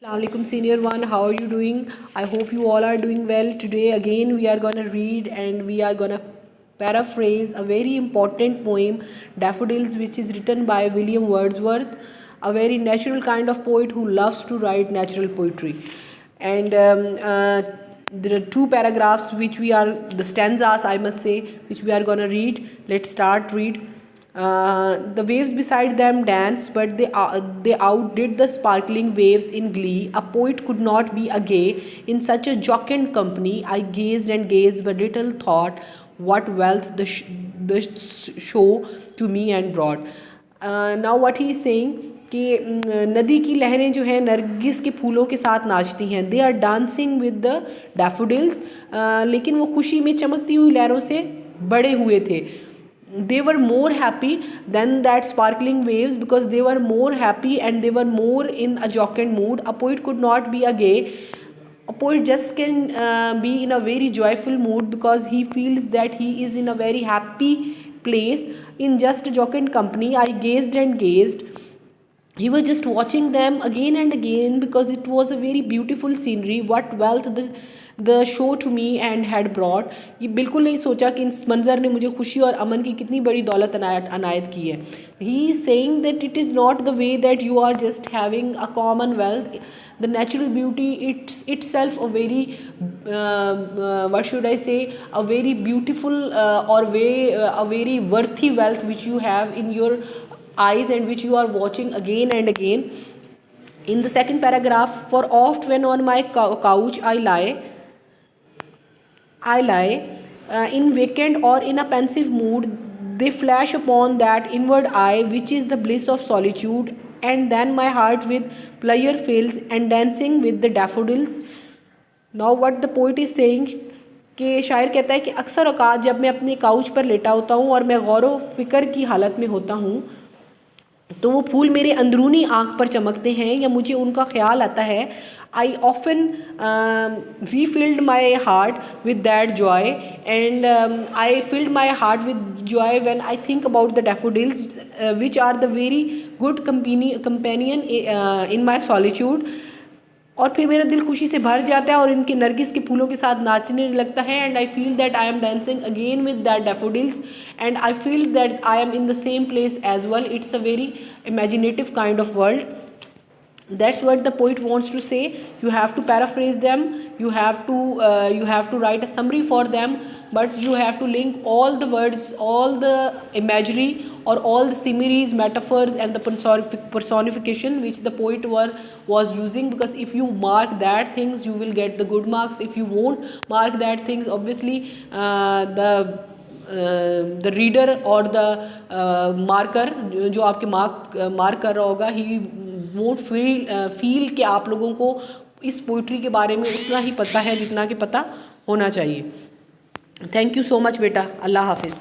Assalamualaikum senior one, how are you doing? I hope you all are doing well. Today again we are going to read and we are going to paraphrase a very important poem, Daffodils, which is written by William Wordsworth, a very natural kind of poet who loves to write natural poetry. And there are two paragraphs which we are, the stanzas I must say, which we are going to read. Let's start read. The waves beside them danced, but they outdid the sparkling waves in glee. A poet could not be a gay in such a jocund company. I gazed and gazed, but little thought what wealth the show to me and brought. Now what he is saying कि नदी की लहरें जो है नरगिस के फूलों के साथ नाचती हैं. They are dancing with the daffodils, लेकिन वो खुशी में चमकती हुई लहरों से बड़े हुए थे. They were more happy than that sparkling waves because they were more happy and they were more in a jocund mood. A poet could not be a gay. A poet just can be in a very joyful mood because he feels that he is in a very happy place in just a jocund company. I gazed and gazed. He was just watching them again and again because it was a very beautiful scenery. What wealth the show to me and had brought. ये बिल्कुल नहीं सोचा कि इस मंज़र ने मुझे खुशी और अमन की कितनी बड़ी दौलत अनायत की है. He is saying that it is not the way that you are just having a common wealth. The natural beauty it's itself a very what should I say, a very beautiful or a very worthy wealth which you have in your eyes and which you are watching again and again. In the second paragraph, for oft when on my couch I lie in vacant or in a pensive mood, they flash upon that inward eye which is the bliss of solitude, and then my heart with pleasure fails and dancing with the daffodils. Now what the poet is saying कि शायर कहता है कि अक्सर औकात जब मैं अपने काउच पर लेटा होता हूँ और मैं गौर फ़िक्र की हालत में होता हूँ तो वो फूल मेरे अंदरूनी आँख पर चमकते हैं या मुझे उनका ख्याल आता है. I often refilled my heart with that joy and I filled my heart with joy when I think about the daffodils which are the very good companion in my solitude. और फिर मेरा दिल खुशी से भर जाता है और इनके नरगिस के फूलों के साथ नाचने लगता है. And I feel that I am dancing again with that daffodils and I feel that I am in the same place as well. It's a very imaginative kind of world. That's what the poet wants to say. You have to paraphrase them, you have to write a summary for them, but you have to link all the words, all the imagery or all the similes, metaphors and the personification which the poet was using, because if you mark that things you will get the good marks. If you won't mark that things, obviously the reader or the marker जो आपके mark कर रहा होगा, he won't feel कि आप लोगों को इस पोइट्री के बारे में उतना ही पता है जितना कि पता होना चाहिए. थैंक यू सो मच बेटा. अल्लाह हाफिज़.